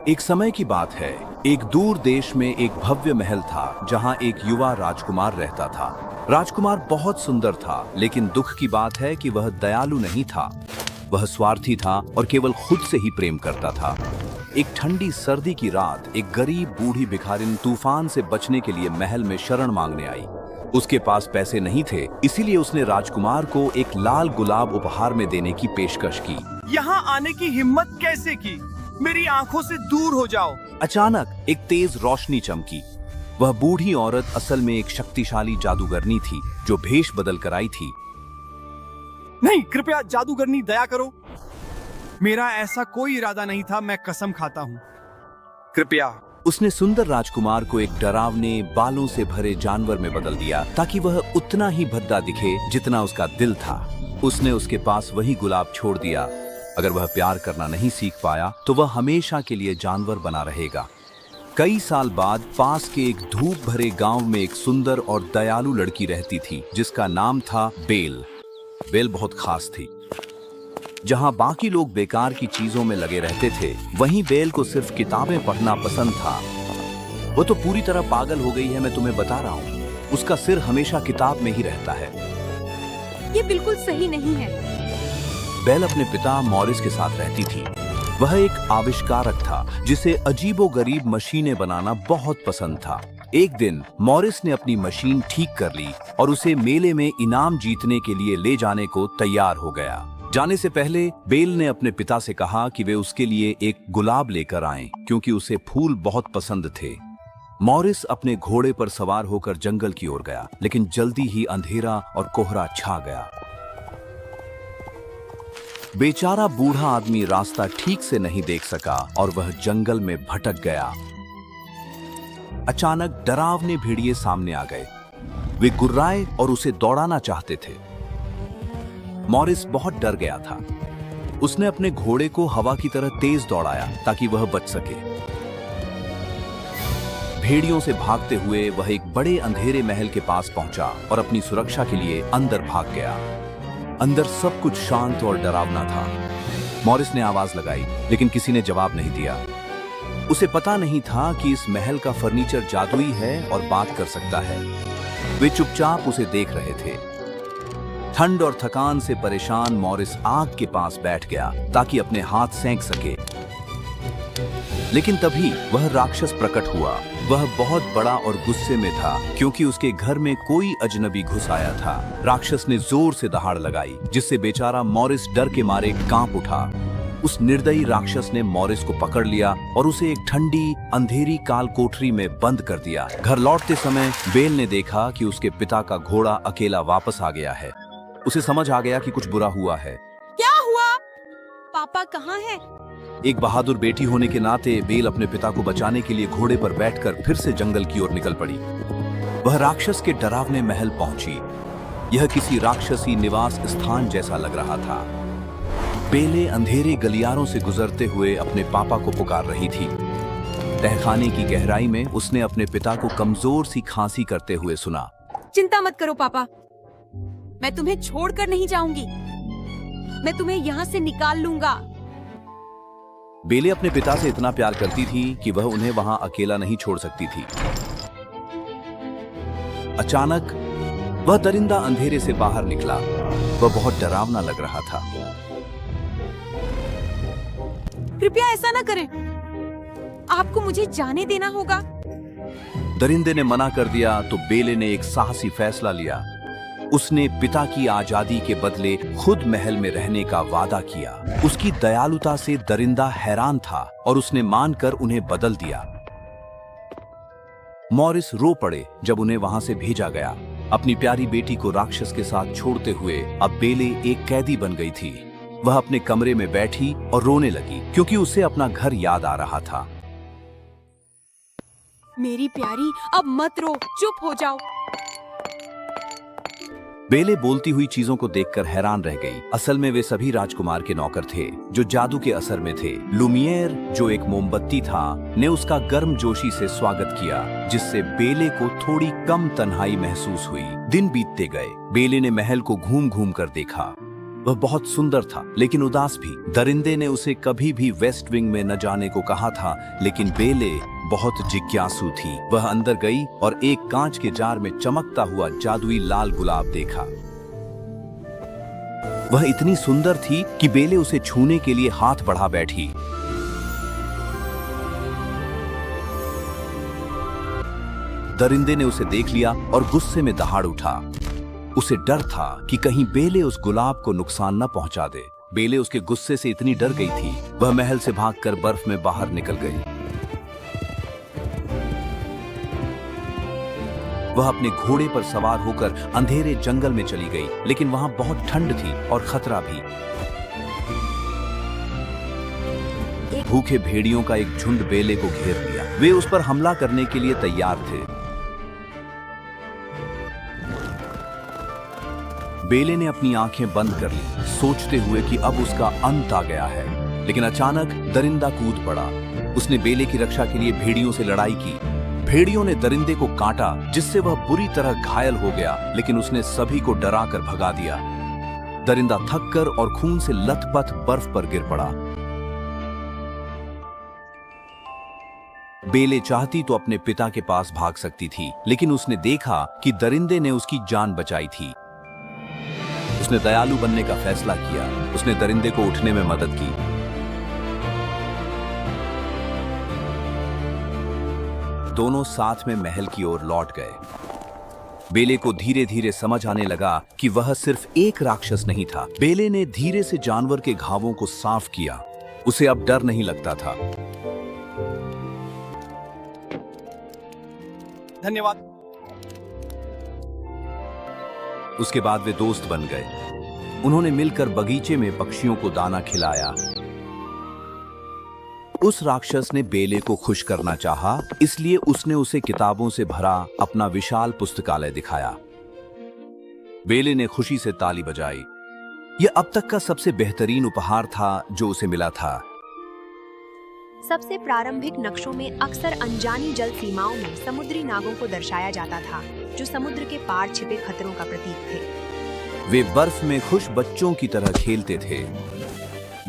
एक समय की बात है। एक दूर देश में एक भव्य महल था जहां एक युवा राजकुमार रहता था। राजकुमार बहुत सुंदर था, लेकिन दुख की बात है कि वह दयालु नहीं था। वह स्वार्थी था और केवल खुद से ही प्रेम करता था। एक ठंडी सर्दी की रात एक गरीब बूढ़ी भिखारिन तूफान से बचने के लिए महल में शरण मांगने आई। उसके पास पैसे नहीं थे, इसीलिए उसने राजकुमार को एक लाल गुलाब उपहार में देने की पेशकश की। यहाँ आने की हिम्मत कैसे की? मेरी आंखों से दूर हो जाओ। अचानक एक तेज रोशनी चमकी। वह बूढ़ी औरत असल में एक शक्तिशाली जादूगरनी थी जो भेष बदल कर आई थी। नहीं, कृपया जादूगरनी, दया करो। मेरा ऐसा कोई इरादा नहीं था, मैं कसम खाता हूँ। कृपया। उसने सुंदर राजकुमार को एक डरावने बालों से भरे जानवर में बदल दिया ताकि वह उतना ही भद्दा दिखे जितना उसका दिल था। उसने उसके पास वही गुलाब छोड़ दिया। अगर वह प्यार करना नहीं सीख पाया तो वह हमेशा के लिए जानवर बना रहेगा। कई साल बाद पास के एक धूप भरे गांव में एक सुंदर और दयालु लड़की रहती थी जिसका नाम था बेल। बेल बहुत खास थी। जहां बाकी लोग बेकार की चीजों में लगे रहते थे, वहीं बेल को सिर्फ किताबें पढ़ना पसंद था। वो तो पूरी तरह पागल हो गई है, मैं तुम्हें बता रहा हूँ। उसका सिर हमेशा किताब में ही रहता है। ये बिल्कुल सही नहीं है। बेल अपने पिता मॉरिस के साथ रहती थी। वह एक आविष्कारक था जिसे अजीबोगरीब मशीनें बनाना बहुत पसंद था। एक दिन मॉरिस ने अपनी मशीन ठीक कर ली और उसे मेले में इनाम जीतने के लिए ले जाने को तैयार हो गया। जाने से पहले बेल ने अपने पिता से कहा कि वे उसके लिए एक गुलाब लेकर आएं, क्योंकि उसे फूल बहुत पसंद थे। मॉरिस अपने घोड़े पर सवार होकर जंगल की ओर गया, लेकिन जल्दी ही अंधेरा और कोहरा छा गया। बेचारा बूढ़ा आदमी रास्ता ठीक से नहीं देख सका और वह जंगल में भटक गया। अचानक डरावने भेड़िए सामने आ गए। वे गुर्राए और उसे दौड़ाना चाहते थे। मॉरिस बहुत डर गया था। उसने अपने घोड़े को हवा की तरह तेज दौड़ाया ताकि वह बच सके। भेड़ियों से भागते हुए वह एक बड़े अंधेरे महल के पास पहुंचा और अपनी सुरक्षा के लिए अंदर भाग गया। अंदर सब कुछ शांत और डरावना था। मॉरिस ने आवाज लगाई, लेकिन किसी ने जवाब नहीं दिया। उसे पता नहीं था कि इस महल का फर्नीचर जादुई है और बात कर सकता है। वे चुपचाप उसे देख रहे थे। ठंड और थकान से परेशान मॉरिस आग के पास बैठ गया ताकि अपने हाथ सेंक सके। लेकिन तभी वह राक्षस प्रकट हुआ। वह बहुत बड़ा और गुस्से में था क्योंकि उसके घर में कोई अजनबी घुस आया था। राक्षस ने जोर से दहाड़ लगाई, जिससे बेचारा मॉरिस डर के मारे कांप उठा। उस निर्दयी राक्षस ने मॉरिस को पकड़ लिया और उसे एक ठंडी अंधेरी काल कोठरी में बंद कर दिया। घर लौटते समय बेल ने देखा कि उसके पिता का घोड़ा अकेला वापस आ गया है। उसे समझ आ गया कि कुछ बुरा हुआ है। क्या हुआ? पापा कहाँ हैं? एक बहादुर बेटी होने के नाते बेल अपने पिता को बचाने के लिए घोड़े पर बैठकर फिर से जंगल की ओर निकल पड़ी। वह राक्षस के डरावने महल पहुंची। यह किसी राक्षसी निवास स्थान जैसा लग रहा था। बेले अंधेरे गलियारों से गुजरते हुए अपने पापा को पुकार रही थी। तहखाने की गहराई में उसने अपने पिता को कमजोर सी खांसी करते हुए सुना। चिंता मत करो पापा, मैं तुम्हें छोड़कर नहीं जाऊंगी। मैं तुम्हें यहाँ से निकाल लूंगा। बेले अपने पिता से इतना प्यार करती थी कि वह उन्हें वहां अकेला नहीं छोड़ सकती थी। अचानक वह दरिंदा अंधेरे से बाहर निकला। वह बहुत डरावना लग रहा था। कृपया ऐसा ना करें, आपको मुझे जाने देना होगा। दरिंदे ने मना कर दिया तो बेले ने एक साहसी फैसला लिया। उसने पिता की आजादी के बदले खुद महल में रहने का वादा किया। उसकी दयालुता से दरिंदा हैरान था और उसने मानकर उन्हें बदल दिया। मॉरिस रो पड़े जब उन्हें वहां से भेजा गया। अपनी प्यारी बेटी को राक्षस के साथ छोड़ते हुए अब बेले एक कैदी बन गई थी। वह अपने कमरे में बैठी और रोने लगी क्योंकि उसे अपना घर याद आ रहा था। मेरी प्यारी, अब मत रो, चुप हो जाओ। बेले बोलती हुई चीजों को देखकर हैरान रह गई। असल में वे सभी राजकुमार के नौकर थे जो जादू के असर में थे। लुमियर, जो एक मोमबत्ती था, ने उसका गर्मजोशी से स्वागत किया, जिससे बेले को थोड़ी कम तन्हाई महसूस हुई। दिन बीतते गए। बेले ने महल को घूम घूम कर देखा। वह बहुत सुंदर था लेकिन उदास भी। दरिंदे ने उसे कभी भी वेस्ट विंग में न जाने को कहा था, लेकिन बेले बहुत जिज्ञासु थी। वह अंदर गई और एक कांच के जार में चमकता हुआ जादुई लाल गुलाब देखा। वह इतनी सुंदर थी कि बेले उसे छूने के लिए हाथ बढ़ा बैठी। दरिंदे ने उसे देख लिया और गुस्से में दहाड़ उठा। उसे डर था कि कहीं बेले उस गुलाब को नुकसान न पहुंचा दे। बेले उसके गुस्से से इतनी डर गई थी, वह महल से भागकर बर्फ में बाहर निकल गई। वह अपने घोड़े पर सवार होकर अंधेरे जंगल में चली गई, लेकिन वहां बहुत ठंड थी और खतरा भी। भूखे भेड़ियों का एक झुंड बेले को घेर लिया। वे उस पर हमला करने के लिए तैयार थे। बेले ने अपनी आंखें बंद कर ली, सोचते हुए कि अब उसका अंत आ गया है। लेकिन अचानक दरिंदा कूद पड़ा। उसने बेले की रक्षा के लिए भेड़ियों से लड़ाई की। भेड़ियों ने दरिंदे को काटा, जिससे वह बुरी तरह घायल हो गया, लेकिन उसने सभी को डराकर भगा दिया। दरिंदा थककर और खून से लथपथ बर्फ पर गिर पड़ा। बेले चाहती तो अपने पिता के पास भाग सकती थी, लेकिन उसने देखा कि दरिंदे ने उसकी जान बचाई थी। उसने दयालु बनने का फैसला किया। उसने दरिंदे को उठने में मदद की। दोनों साथ में महल की ओर लौट गए। बेले को धीरे धीरे समझ आने लगा कि वह सिर्फ एक राक्षस नहीं था। बेले ने धीरे से जानवर के घावों को साफ किया। उसे अब डर नहीं लगता था। धन्यवाद। उसके बाद वे दोस्त बन गए। उन्होंने मिलकर बगीचे में पक्षियों को दाना खिलाया। उस राक्षस ने बेले को खुश करना चाहा, इसलिए उसने उसे किताबों से भरा अपना विशाल पुस्तकालय दिखाया। बेले ने खुशी से ताली बजाई। यह अब तक का सबसे बेहतरीन उपहार था जो उसे मिला था। सबसे प्रारंभिक नक्शों में अक्सर अनजानी जल सीमाओं में समुद्री नागों को दर्शाया जाता था, जो समुद्र के पार छिपे खतरों का प्रतीक थे। वे बर्फ में खुश बच्चों की तरह खेलते थे।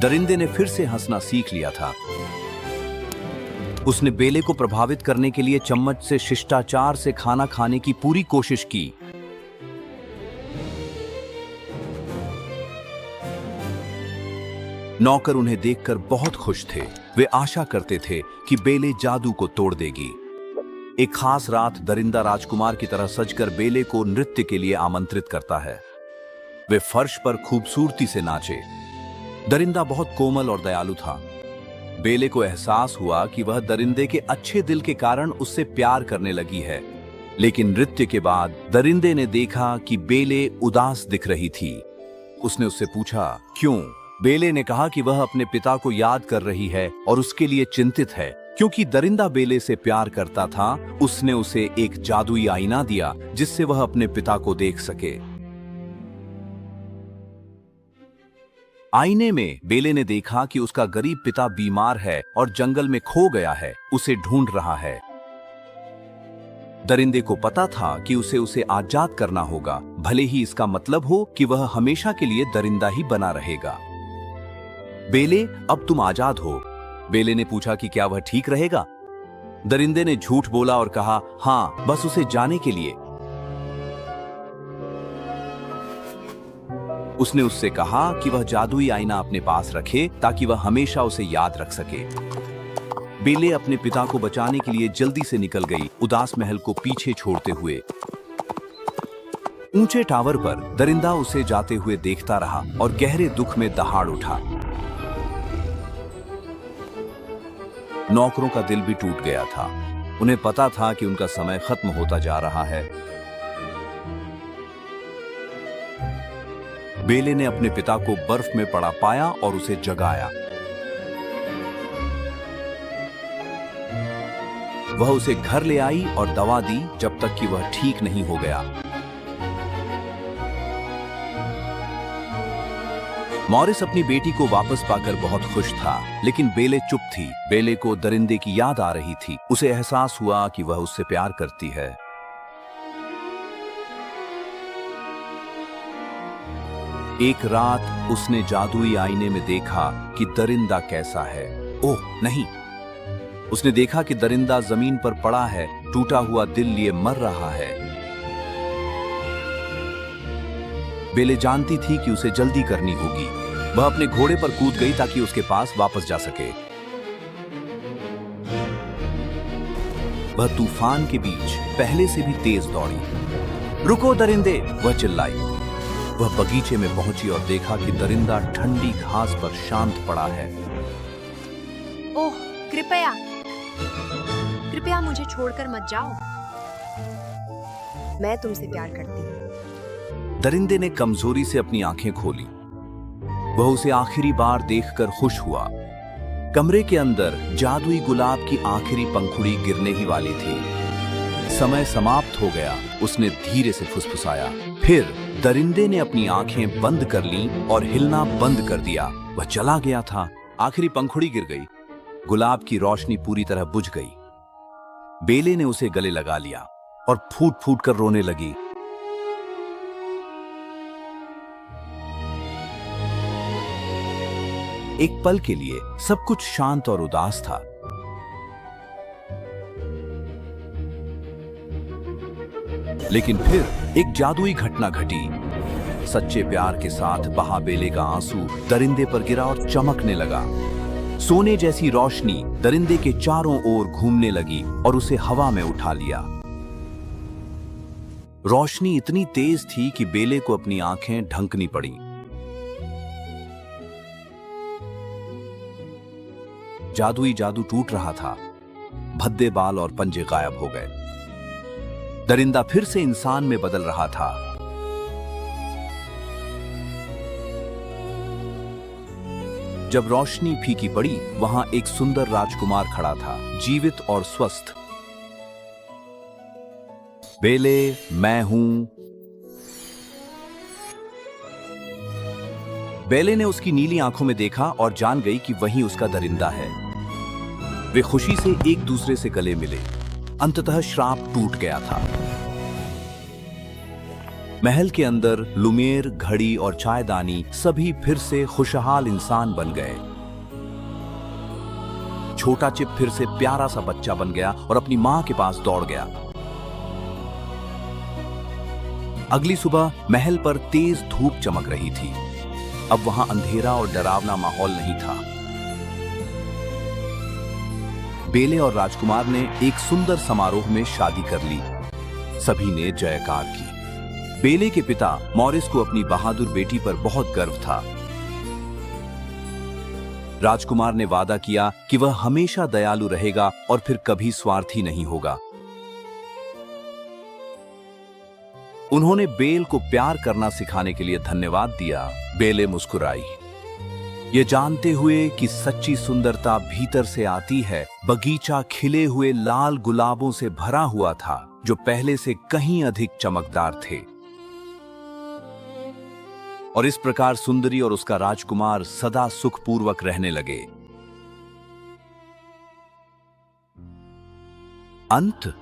दरिंदे ने फिर से हंसना सीख लिया था। उसने बेले को प्रभावित करने के लिए चम्मच से शिष्टाचार से खाना खाने की पूरी कोशिश की। नौकर उन्हें देखकर बहुत खुश थे। वे आशा करते थे कि बेले जादू को तोड़ देगी। एक खास रात दरिंदा राजकुमार की तरह सजकर बेले को नृत्य के लिए आमंत्रित करता है। वे फर्श पर खूबसूरती से नाचे। दरिंदा बहुत कोमल और दयालु था। बेले को एहसास हुआ कि वह दरिंदे के अच्छे दिल के कारण उससे प्यार करने लगी है। लेकिन नृत्य के बाद दरिंदे ने देखा कि बेले उदास दिख रही थी। उसने उससे पूछा, क्यों? बेले ने कहा कि वह अपने पिता को याद कर रही है और उसके लिए चिंतित है। क्योंकि दरिंदा बेले से प्यार करता था, उसने उसे एक जादुई आईना दिया जिससे वह अपने पिता को देख सके। आईने में बेले ने देखा कि उसका गरीब पिता बीमार है और जंगल में खो गया है, उसे ढूंढ रहा है। दरिंदे को पता था कि उसे आजाद करना होगा, भले ही इसका मतलब हो कि वह हमेशा के लिए दरिंदा ही बना रहेगा। बेले, अब तुम आजाद हो। बेले ने पूछा कि क्या वह ठीक रहेगा? दरिंदे ने झूठ बोला और कहा, हाँ, बस उसे जाने के लिए। उसने उससे कहा कि वह जादुई आईना अपने पास रखे ताकि वह हमेशा उसे याद रख सके। बेले अपने पिता को बचाने के लिए जल्दी से निकल गई, उदास महल को पीछे छोड़ते हुए। ऊंचे टावर पर दरिंदा उसे जाते हुए देखता रहा और गहरे दुख में दहाड़ उठा। नौकरों का दिल भी टूट गया था। उन्हें पता था कि उनका समय खत्म होता जा रहा है। बेले ने अपने पिता को बर्फ में पड़ा पाया और उसे जगाया। वह उसे घर ले आई और दवा दी जब तक कि वह ठीक नहीं हो गया। मॉरिस अपनी बेटी को वापस पाकर बहुत खुश था, लेकिन बेले चुप थी। बेले को दरिंदे की याद आ रही थी। उसे एहसास हुआ कि वह उससे प्यार करती है। एक रात उसने जादुई आईने में देखा कि दरिंदा कैसा है। ओह नहीं, उसने देखा कि दरिंदा जमीन पर पड़ा है, टूटा हुआ दिल लिए मर रहा है। बेले जानती थी कि उसे जल्दी करनी होगी। वह अपने घोड़े पर कूद गई ताकि उसके पास वापस जा सके। वह तूफान के बीच पहले से भी तेज दौड़ी। रुको दरिंदे, वह चिल्लाई। वह बगीचे में पहुंची और देखा कि दरिंदा ठंडी घास पर शांत पड़ा है। ओह कृपया कृपया मुझे छोड़कर मत जाओ, मैं तुमसे प्यार करती हूँ। दरिंदे ने कमजोरी से अपनी आंखें खोली। वह उसे आखिरी बार देखकर खुश हुआ। कमरे के अंदर जादुई गुलाब की आखिरी पंखुड़ी गिरने ही वाली थी। समय समाप्त हो गया, उसने धीरे से फुसफुसाया। फिर दरिंदे ने अपनी आंखें बंद कर लीं और हिलना बंद कर दिया। वह चला गया था। आखिरी पंखुड़ी गिर गई। गुलाब की रोशनी पूरी तरह बुझ गई। बेले ने उसे गले लगा लिया और फूट फूट कर रोने लगी। एक पल के लिए सब कुछ शांत और उदास था। लेकिन फिर एक जादुई घटना घटी। सच्चे प्यार के साथ बहा बेले का आंसू दरिंदे पर गिरा और चमकने लगा। सोने जैसी रोशनी दरिंदे के चारों ओर घूमने लगी और उसे हवा में उठा लिया। रोशनी इतनी तेज थी कि बेले को अपनी आंखें ढंकनी पड़ी। जादुई जादू टूट रहा था। भद्दे बाल और पंजे गायब हो गए। दरिंदा फिर से इंसान में बदल रहा था। जब रोशनी फीकी पड़ी, वहां एक सुंदर राजकुमार खड़ा था, जीवित और स्वस्थ। बेले, मैं हूं। बेले ने उसकी नीली आंखों में देखा और जान गई कि वही उसका दरिंदा है। वे खुशी से एक दूसरे से गले मिले। अंततः श्राप टूट गया था। महल के अंदर लुमेर, घड़ी और चायदानी सभी फिर से खुशहाल इंसान बन गए। छोटा चिप फिर से प्यारा सा बच्चा बन गया और अपनी मां के पास दौड़ गया। अगली सुबह महल पर तेज धूप चमक रही थी। अब वहां अंधेरा और डरावना माहौल नहीं था। बेले और राजकुमार ने एक सुंदर समारोह में शादी कर ली। सभी ने जयकार की। बेले के पिता मॉरिस को अपनी बहादुर बेटी पर बहुत गर्व था। राजकुमार ने वादा किया कि वह हमेशा दयालु रहेगा और फिर कभी स्वार्थी नहीं होगा। उन्होंने बेल को प्यार करना सिखाने के लिए धन्यवाद दिया। बेले मुस्कुराई, ये जानते हुए कि सच्ची सुंदरता भीतर से आती है। बगीचा खिले हुए लाल गुलाबों से भरा हुआ था, जो पहले से कहीं अधिक चमकदार थे। और इस प्रकार सुंदरी और उसका राजकुमार सदा सुखपूर्वक रहने लगे। अंत।